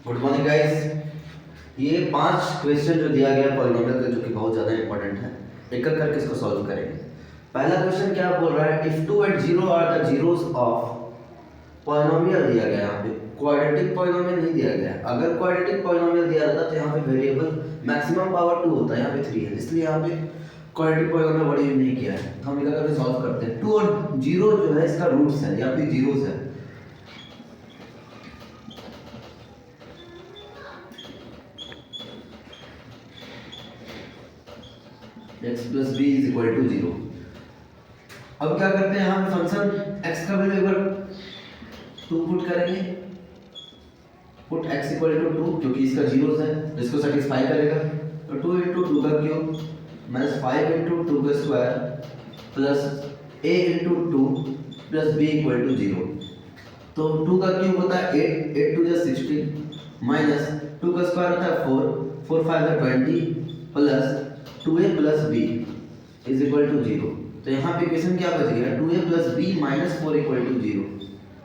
Good morning guys. ये 5 question जो दिया गया है पॉलिनोमियल का, जो कि बहुत ज़्यादा इंपॉर्टेंट है, एक एक करके इसको सॉल्व करेंगे। पहला क्वेश्चन क्या बोल रहा है, if 2 at 0 are the zeros of polynomial दिया गया है। यहाँ पे क्वाड्रेटिक पॉलिनोमियल नहीं दिया गया है। अगर क्वाड्रेटिक पॉलिनोमियल दिया रहता तो यहाँ पे वेरिएबल मैक्सिमम पावर 2 होता है, यहाँ पे 3 है, इसलिए यहाँ पे क्वाड्रेटिक पॉलिनोमियल वर्ड यूज नहीं किया है। तो हम इधर करके सॉल्व करते हैं। 2 और 0 जो है इसका रूट्स है, यहाँ पे जीरोस है। x plus b is equal to 0। अब क्या करते हैं, यहाँ पे फंक्शन x का वैल्यू एक बार 2 पुट करेंगे, पुट x इक्वल टू 2, क्योंकि इसका जीरोस है तो इसको सेटिस्फाई करेगा। तो 2 इंटू 2 का क्यूब माइनस 5 इंटू 2 का square plus a into 2 plus b equal to 0। तो 2 का क्यूब होता है 8, 8 2 जा 16 माइनस 2 का स्क्वायर होता है 4, 4 5 जा 20 plus 2a plus b is equal to 0। तो यहाँ पे इक्वेशन क्या बच गया, 2a plus b minus 4 equal to 0।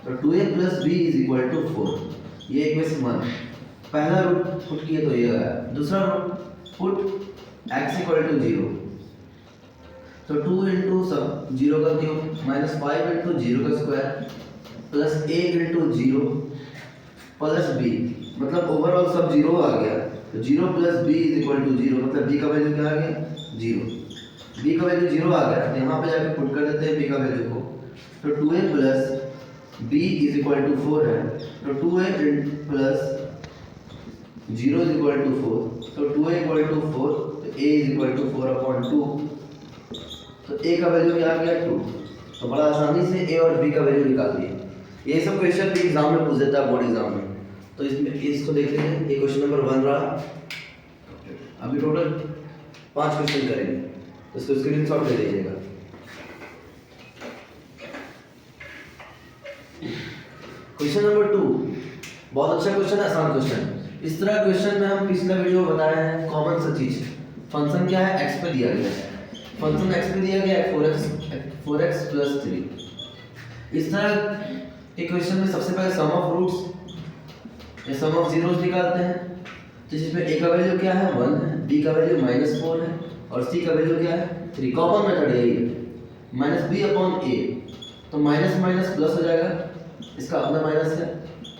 तो 2a plus b is equal to 4, ये इक्वेशन 1। पहला रूट पुट किए तो ये आया। दूसरा root put x equal to 0, तो 2 इंटू सब 0 का क्यूब माइनस 5 इंटू 0 का square plus a into 0 plus b, मतलब ओवरऑल सब 0 आ गया। तो 0 plus b is equal to 0, मतलब b का वैल्यू क्या आ गया, 0। b का वैल्यू 0 आ गया, तो यहाँ पे जाके पुट कर देते हैं b का वैल्यू को। तो 2a plus b is equal to 4 है, तो 2a plus 0 is equal to 4, तो 2a इक्वल टू 4, तो a is equal to 4 upon 2। तो a का वैल्यू क्या आ गया, 2। तो बड़ा आसानी से a और b का वैल्यू निकाल दिए। ये सब क्वेश्चन भी एग्जाम में पूछ देता है, बोर्ड एग्जाम में। तो इसमें इसको देख लेते हैं, ये क्वेश्चन नंबर 1 रहा। अभी टोटल 5 क्वेश्चन करेंगे, तो इसको स्क्रीनशॉट ले लीजिएगा। क्वेश्चन नंबर 2 बहुत अच्छा क्वेश्चन है, आसान क्वेश्चन। इस तरह क्वेश्चन में हम पिछला वीडियो में बताया है, कॉमन सा चीज। फंक्शन क्या है, x पे दिया गया है। फंक्शन x पे दिया गया है 4x प्लस 3। इस तरह एक क्वेश्चन में सबसे पहले सम ऑफ रूट्स या सम ऑफ जीरोस निकालते हैं। तो जिसमें a का वैल्यू क्या है, 1 है, b का वैल्यू -4 है और c का वैल्यू क्या है, 3। कॉमन मेथड यही है, माइनस बी अपॉन ए। तो माइनस माइनस प्लस हो जाएगा, इसका अपना माइनस है,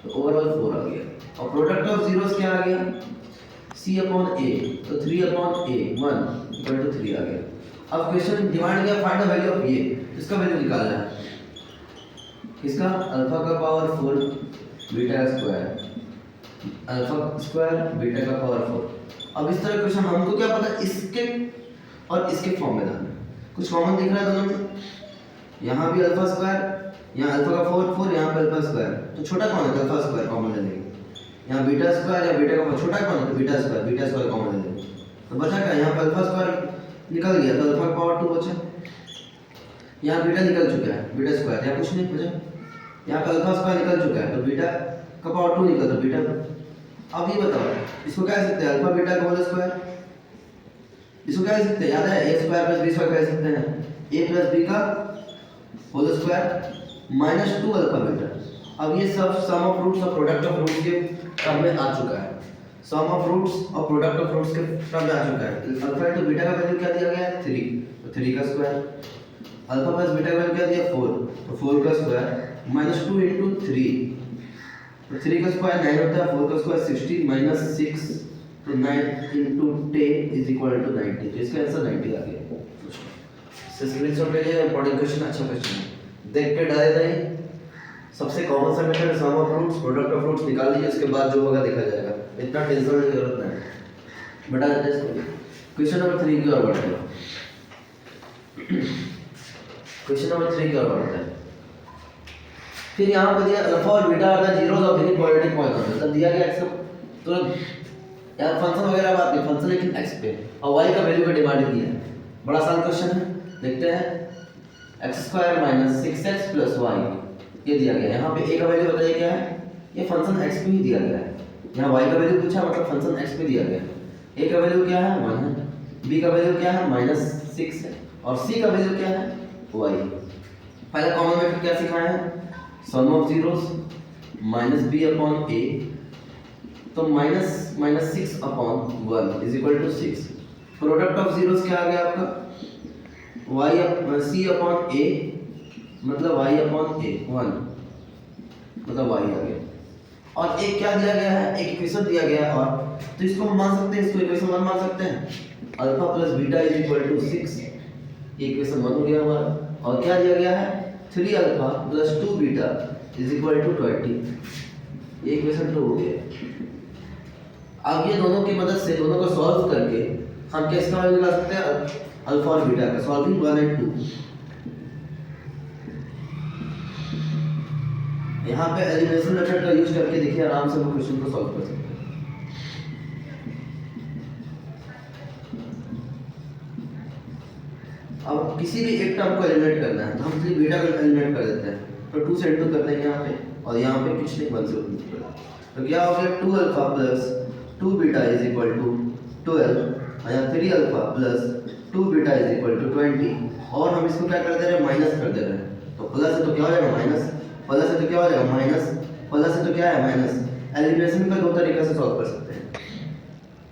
तो ओवरऑल 4 आ गया। और प्रोडक्ट ऑफ जीरोस क्या आ गया, c अपॉन a, तो 3 अपॉन a 1 इक्वल टू 3 आ गया। अब क्वेश्चन डिमांड किया find the value of a, इसका वैल्यू निकालना है। इसका अल्फा का power 4 beta square, alpha square beta का पावर 4। अब इस तरह क्वेश्चन हमको क्या पता, इसके और इसके फॉर्म में लाना। कुछ कॉमन दिख रहा है दोनों में, यहाँ भी अल्फा स्क्वायर, यहाँ अल्फा का 4 4, यहाँ पे अल्फा स्क्वायर। तो छोटा कौन है, अल्फा स्क्वायर कॉमन ले लेंगे। यहाँ बीटा स्क्वायर या बीटा का छोटा कौन है, तो बीटा स्क्वायर कॉमन ले लेंगे। तो बचा क्या, यहाँ पे अल्फा स्क्वायर निकल गया, तो अल्फा का पावर 2 बचा। यहाँ बीटा निकल चुका है, बीटा स्क्वायर, यहाँ कुछ नहीं बचा। यहाँ पे अल्फा स्क्वायर निकल चुका है, तो बीटा का पावर 2 निकला, तो बीटा। अब ये बताओ, इसको क्या कह सकते हैं, अल्फा बीटा का होल स्क्वायर। इसको क्या कह सकते हैं, याद है, a square plus b square कह सकते हैं। a प्लस b का whole square minus 2 alpha beta. अब ये सब सम ऑफ रूट्स और प्रोडक्ट ऑफ रूट्स के टर्म में आ चुका है। सम ऑफ रूट्स और प्रोडक्ट ऑफ रूट्स के टर्म में आ चुका है। अल्फा इंटू बीटा का वैल्यू क्या दिया गया है, 3, तो 3 का स्क्वायर। अल्फा प्लस बीटा का वैल्यू क्या दिया, 4, तो 4 का स्क्वायर माइनस 2 इंटू 3, तो 3 का स्क्वायर 9 होता है, 4 का स्क्वायर 60 माइनस 6, तो 9 इंटू 10 इज इक्वल टू 90। तो इसका आंसर 90 आ गया। इससे स्क्रीनशॉट ले लीजिए, इंपॉर्टेंट क्वेश्चन, अच्छा क्वेश्चन है, देख के डरे नहीं। सबसे कॉमन सा method sum of roots product of roots निकाल लीजिए, उसके बाद जो होगा देखा जाएगा, इतना टेंशन लेने की जरूरत नहीं। बता देते हैं इसको। क्वेश्चन नंबर 3 की ओर बढ़ते हैं। क्वेश्चन नंबर 3 की ओर बढ़ते हैं। फिर यहाँ पर दिया अल्फा और beta are the zeros of any quadratic polynomial. तब दिया गया x तुरंत, यार फंक्शन वगैरह बात नहीं, फंक्शन लेकिन x पे और y का वैल्यू का डिमांड किया है। बड़ा आसान क्वेश्चन है, देखते हैं। x² minus 6x plus y, ये दिया गया है। यहाँ पे a का वैल्यू बताइए क्या है, ये फंक्शन x पे ही दिया गया है। यहाँ y का वैल्यू पूछा, मतलब फंक्शन x पे दिया गया है। a का वैल्यू क्या है, 1 है, b का वैल्यू क्या है, -6 है, और c का वैल्यू क्या है, y। पहले कॉमन मेथड क्या सिखाया है, sum of zeros minus B upon A तो minus minus 6 upon 1 is equal to 6। Product of zeros क्या आ गया आपका y c अपॉन a, मतलब y अपॉन a 1, मतलब y आ गया। और एक क्या दिया गया है, एक इक्वेशन दिया गया है, और तो इसको हम मान सकते हैं, इसको इक्वेशन 1 मान सकते हैं। Alpha plus beta is equal to 6, ये इक्वेशन 1 हो गया हमारा। और क्या दिया गया है 3 alpha plus 2 beta is equal to 20, ये इक्वेशन 2 हो गया। अब ये दोनों की मदद से, दोनों को सॉल्व करके हम क्या इसका वैल्यू निकाल सकते हैं, अल्फा और बीटा का, सॉल्विंग 1 एंड 2। यहाँ पे एलिमिनेशन मेथड का यूज करके देखिए आराम से हम क्वेश्चन को सॉल्व कर सकते हैं। अब किसी भी एक टर्म को एलिमिनेट करना है तो हम सिर्फ बीटा को एलिमिनेट कर देते हैं, तो 2 से 2 कर देंगे यहाँ पे, और यहाँ पे कुछ नहीं 1 से 2। तो क्या हो गया 2 alpha plus 2 beta is equal to 12, और यहाँ 3 alpha plus 2 beta is equal to 20, और हम इसको क्या कर दे रहे हैं, माइनस कर दे रहे हैं। तो प्लस है तो क्या हो जाएगा माइनस, प्लस है तो क्या हो जाएगा माइनस, प्लस है तो क्या है माइनस। एलिमिनेशन का दो तरीके से सॉल्व कर सकते हैं,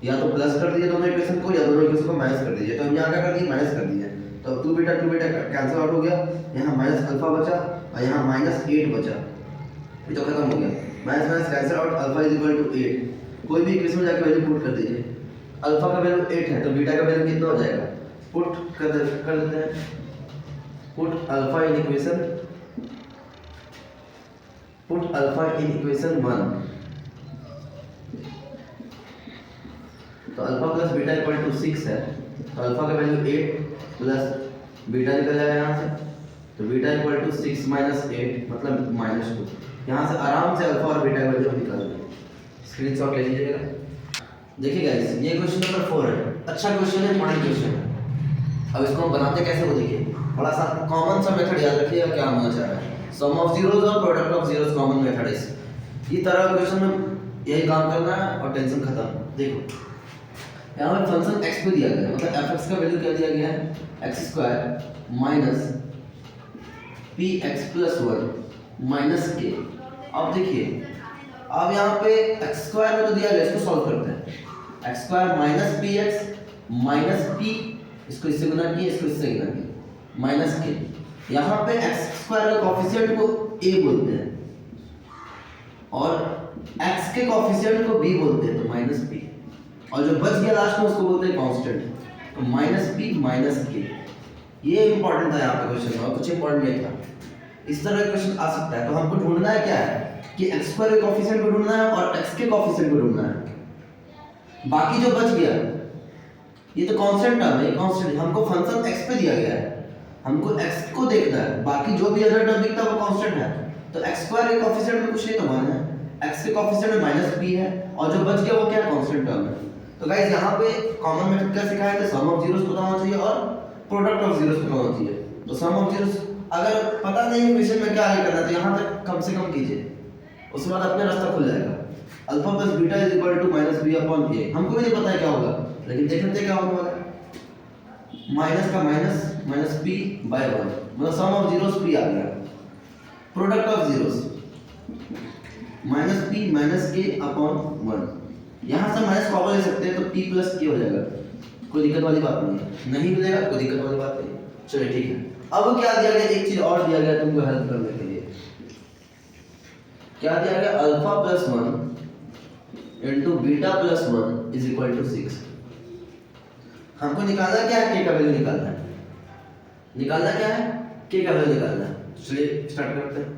या तो प्लस कर दीजिए दोनों इक्वेशन को, या दोनों इक्वेशन को माइनस कर दीजिए। तो हम यहाँ क्या कर दिए, माइनस कर दिए, तो 2 बीटा कैंसिल आउट हो गया, यहाँ माइनस अल्फा बचा और यहाँ माइनस 8 बचा, ये तो खत्म हो गया। Minus minus cancel out, alpha is equal to 8। कोई भी इक्वेशन में जाके वैल्यू पुट कर दीजिए, अल्फा का वैल्यू 8 है तो बीटा का वैल्यू कितना हो जाएगा, पुट कर देते हैं, put alpha in equation, put alpha in equation 1, तो alpha plus beta equal to 6 है, तो अल्फा का वैल्यू 8 प्लस बीटा निकल जाएगा यहाँ से, तो बीटा इक्वल टू 6 माइनस 8 मतलब माइनस 2। यहाँ से आराम से अल्फा और बीटा का वैल्यू निकाल लेंगे, स्क्रीनशॉट ले लीजिएगा। देखिए गाइस ये क्वेश्चन नंबर 4 है, अच्छा क्वेश्चन है, इंपॉर्टेंट क्वेश्चन है। अब इसको हम बनाते कैसे वो देखिए, बड़ा सा कॉमन सा मेथड याद रखिएगा क्या होना चाह रहा है, सम ऑफ जीरोस और product of zeros common method है। ये तरह क्वेश्चन में यही काम करना है और टेंशन खत्म। देखो यहाँ पे फंक्शन x पे दिया गया है, मतलब fx का वैल्यू क्या दिया गया है, x² minus px plus 1 minus k। अब देखिए अब यहाँ पे x² में तो दिया गया, इसको सॉल्व करते हैं। x² minus px minus p, इसको इससे गुना किया, इसको इससे गुना किया, माइनस k। यहाँ पे x² का कोफिशिएंट को a बोलते हैं और x के कोफिशिएंट को b बोलते हैं, तो माइनस p, और जो बच गया लास्ट में उसको बोलते हैं कांस्टेंट, तो माइनस p माइनस k। ये इंपॉर्टेंट था यहाँ पे क्वेश्चन में, और कुछ इंपॉर्टेंट नहीं था। इस तरह का क्वेश्चन आ सकता है, तो हमको ढूंढना है क्या है कि x² के कोफिशिएंट को ढूंढना है और x के कोफिशिएंट को ढूंढना है। बाकी जो बच गया ये तो कांस्टेंट टर्म है, ये कांस्टेंट, हमको फंक्शन x पे दिया गया है, हमको x को देखना है, बाकी जो भी अदर टर्म दिखता है वो कांस्टेंट है। तो x² के कोफिशिएंट में कुछ नहीं तो 1 है, x के कोफिशिएंट में माइनस p है, और जो बच गया वो क्या है, कांस्टेंट टर्म है। तो गाइस यहाँ पे कॉमन मेथड क्या सिखाया है, सम ऑफ जीरोस पता होना चाहिए और प्रोडक्ट ऑफ जीरोस पता होना चाहिए। तो सम ऑफ जीरोस अगर पता नहीं क्वेश्चन में क्या हल करना है तो यहाँ तक कम से कम कीजिए, उसके बाद अपने रास्ता खुल जाएगा। Alpha plus beta is equal to minus B upon A, हमको भी नहीं पता है क्या होगा, लेकिन देख लेते हैं क्या होने वाला है। माइनस का माइनस माइनस पी बाय 1, मतलब सम ऑफ जीरोस पी आ गया। Product of zeros minus P minus के अपॉन 1, यहाँ से माइनस कॉमन ले सकते हैं तो p प्लस k हो जाएगा, कोई दिक्कत वाली बात नहीं है, नहीं मिलेगा कोई दिक्कत वाली बात नहीं। चलिए ठीक है, अब क्या दिया गया, एक चीज और दिया गया तुमको हेल्प करने के लिए। क्या दिया गया, alpha plus 1 into beta plus 1 is equal to 6। हमको निकालना क्या है, k का वैल्यू निकालना है, निकालना क्या है, k का वैल्यू निकालना है। चलिए स्टार्ट करते हैं।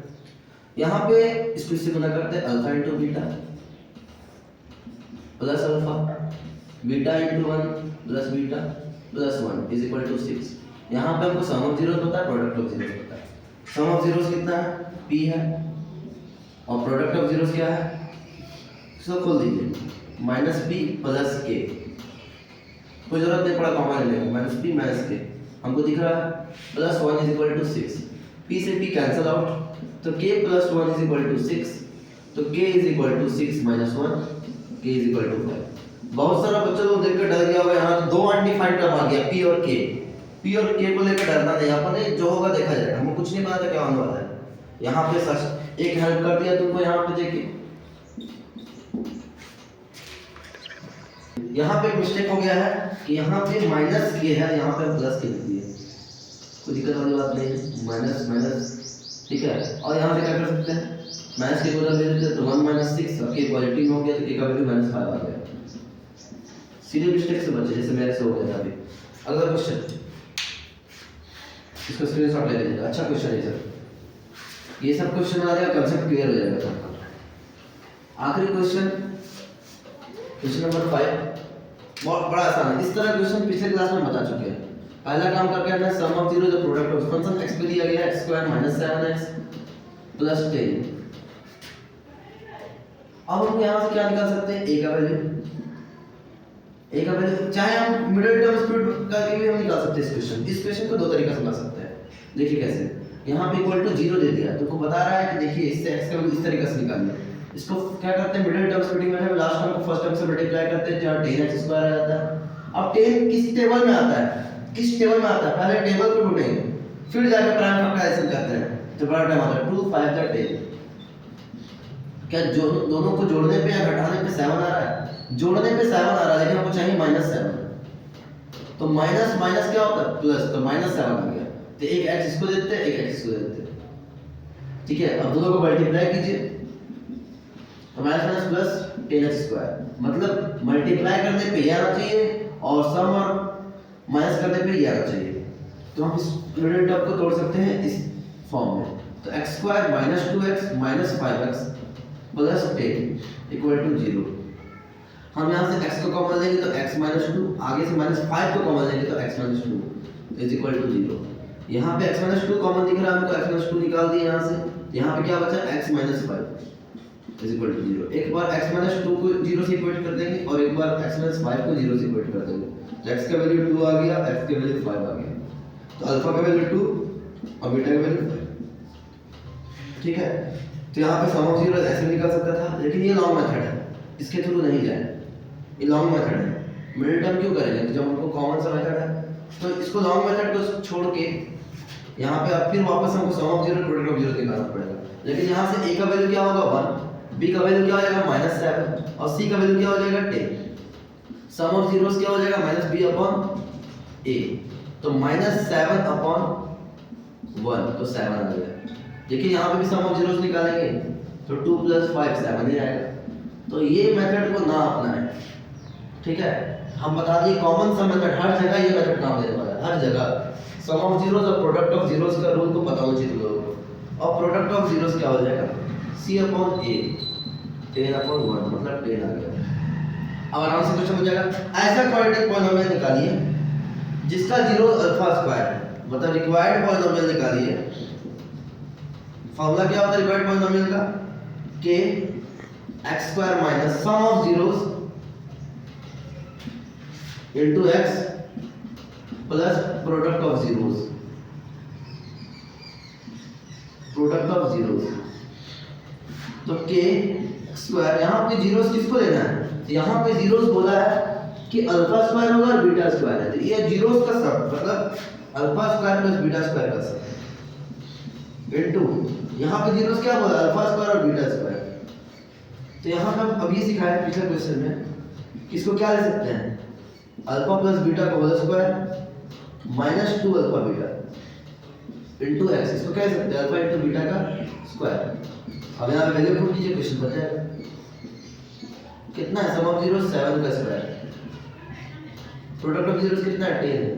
यहाँ पे इसको इससे गुना करते हैं, alpha into beta plus alpha, beta into 1 plus beta plus 1 is equal to 6। यहाँ पे हमको सम ऑफ जीरोस पता है, प्रोडक्ट ऑफ जीरोस पता है। सम ऑफ जीरोस कितना है, p है, और प्रोडक्ट ऑफ जीरोस क्या है, इसको खोल दीजिए, माइनस p प्लस k, कोई जरूरत नहीं पड़ा कॉमन लेने का, माइनस p माइनस k हमको दिख रहा है, plus 1 is equal to 6, p से p कैंसिल आउट, तो k plus 1 is equal to 6, तो k is equal to 6 minus 1, k is equal to 5। बहुत सारा बच्चा लोग देख कर डर गया होगा, यहाँ दो अनडिफाइंड टर्म आ गया, p और k। p और k को लेकर डरना नहीं, अपने जो होगा देखा जाएगा, हमको कुछ नहीं पता था क्या होने वाला है। यहाँ पे सच एक हेल्प कर दिया तुमको, यहाँ पे देखिए यहाँ पे एक मिस्टेक हो गया है कि यहाँ पे माइनस के है, यहाँ पे प्लस के लिख दिए, कोई दिक्कत वाली बात नहीं है, माइनस माइनस, ठीक है। और यहाँ पे क्या कर सकते हैं, माइनस के बदल दे देते तो 1 - 6 और के पॉजिटिव में हो गया तो के का वैल्यू -5 आ गया, सीधे मिस्टेक से बचे, जैसे मेरे से हो गया था अभी। अगला क्वेश्चन, इसको स्क्रीनशॉट ले लीजिएगा, अच्छा क्वेश्चन है सर, ये सब क्वेश्चन आ जाएगा, कंसेप्ट क्लियर हो जाएगा सबका। आखिरी क्वेश्चन, क्वेश्चन नंबर 5, बहुत बड़ा आसान है। इस तरह क्वेश्चन पिछले क्लास में बता चुके हैं। पहला काम करके हमने sum of zero the product of function x पे दिया गया है x² - 7x + 10। अब हम यहां से क्या निकाल सकते हैं, a का वैल्यू चाहे हम मिडिल टर्म स्पीड करके भी हम निकाल सकते हैं इस क्वेश्चन को दो तरीका से बना सकते हैं। देखिए कैसे, यहाँ पे इक्वल टू 0 दे दिया तो को बता रहा है कि देखिए इससे x का वैल्यू इस तरीके से निकालना है। इसको क्या करते हैं, मिडिल टर्म स्प्लिटिंग में लास्ट टर्म को फर्स्ट टर्म से मल्टीप्लाई करते हैं, जहां 10x² आ जाता है। अब 10 किस टेबल में आता है, पहले टेबल को ढूंढेंगे, फिर जाकर प्राइम फैक्टराइजेशन करते हैं, तो बड़ा टाइम आता है 2 5 10। क्या जो दोनों को जोड़ने पे या घटाने पे 7 आ रहा है, जोड़ने पे 7 आ रहा है, लेकिन हमको चाहिए -7, तो माइनस माइनस क्या होता है प्लस, तो -7 आ गया, तो एक x इसको देते हैं, एक x इसको देते हैं, ठीक है। अब दोनों को मल्टीप्लाई कीजिए, तो माइनस प्लस 10x², मतलब मल्टीप्लाई करने पे ये आना चाहिए और सम और माइनस करने पे ये आना चाहिए। तो हम इस मिडिल टर्म को तोड़ सकते हैं इस फॉर्म में, तो x² - 2x - 5x + 10 = 0। हम यहाँ से x को कॉमन लेंगे तो x - 2, आगे से -5 को कॉमन लेंगे तो x - 2 = 0। यहाँ पे x - 2 कॉमन दिख रहा है हमको, x - 2 निकाल दिए यहाँ से, यहाँ पे क्या बचा x - 5 = 0। एक बार x - 2 को 0 से इक्वेट कर देंगे और एक बार x - 5 को 0 से इक्वेट कर देंगे, तो x का वैल्यू 2 आ गया, x का वैल्यू 5 आ गया, तो अल्फा का वैल्यू 2 और बीटा का वैल्यू 5, ठीक है। तो यहाँ पे सम ऑफ जीरो ऐसे निकल सकता था, लेकिन ये लॉन्ग मेथड है, इसके थ्रू नहीं जाए, ये लॉन्ग मेथड है। मिडिल टर्म क्यों करेंगे, तो जब हमको कॉमन सा मेथड है, तो इसको लॉन्ग मेथड को छोड़ के यहाँ पे अब फिर वापस हमको sum of zero product of zero निकालना पड़ेगा। लेकिन यहाँ से a का वैल्यू क्या होगा 1, b का वैल्यू क्या हो जाएगा -7 और c का वैल्यू क्या हो जाएगा 10। सम ऑफ जीरोस क्या हो जाएगा -b/a, तो -7/1, तो 7 आ गया। देखिए यहाँ पे भी सम ऑफ जीरोस निकालेंगे तो 2 + 5 7 ही आएगा। तो ये मेथड को ना अपनाएं, ठीक है। हम बता दिए कॉमन सा मेथड, हर जगह ये मेथड काम देने वाला है, हर जगह। सम ऑफ जीरोस और प्रोडक्ट ऑफ जीरोस का रूल तो पता होना चाहिए तुम लोगों को। और प्रोडक्ट ऑफ जीरोस क्या हो जाएगा, c/a 10/1, मतलब 10 आ गया। अब आराम से क्वेश्चन हो जाएगा, ऐसा क्वाड्रेटिक पॉलिनोमियल निकालिए जिसका जीरो अल्फा स्क्वायर है, मतलब रिक्वायर्ड पॉलिनोमियल निकालिए। फॉर्मूला क्या होता है रिक्वायर्ड पॉलिनोमियल का, k x² minus sum of zeros into x plus product of zeros, तो k², यहाँ पे जीरोस किसको लेना है, तो यहाँ पे जीरोस बोला है कि अल्फा स्क्वायर होगा और बीटा स्क्वायर है, तो ये जीरोस का सब मतलब alpha square plus beta square का सब इनटू यहाँ पे जीरोस क्या बोला, अल्फा स्क्वायर और बीटा स्क्वायर। तो यहाँ पे हम अभी सिखाए थे पिछले क्वेश्चन में, इसको क्या ले सकते हैं, अल्फा प्लस बीटा का whole square -2 alpha beta into x, इसको क्या ले सकते हैं, अल्फा इनटू बीटा का स्क्वायर। अब यहाँ पे वैल्यू पुट कीजिए, क्वेश्चन बन जाएगा। कितना है, सम ऑफ जीरो 7 का स्क्वायर, प्रोडक्ट ऑफ जीरोस कितना है 10 है,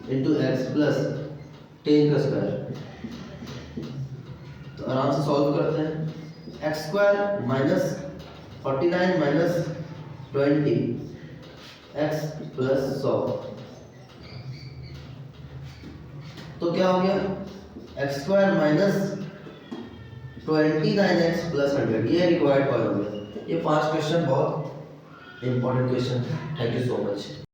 इनटू x प्लस 10 का स्क्वायर। तो आराम से सॉल्व करते हैं, x² minus 49 minus 20 x plus 100, तो क्या हो गया, x² माइनस 29x प्लस 100, ये रिक्वायर्ड पॉलिनोमियल। ये 5 क्वेश्चन बहुत इंपॉर्टेंट क्वेश्चन है। Thank you so much.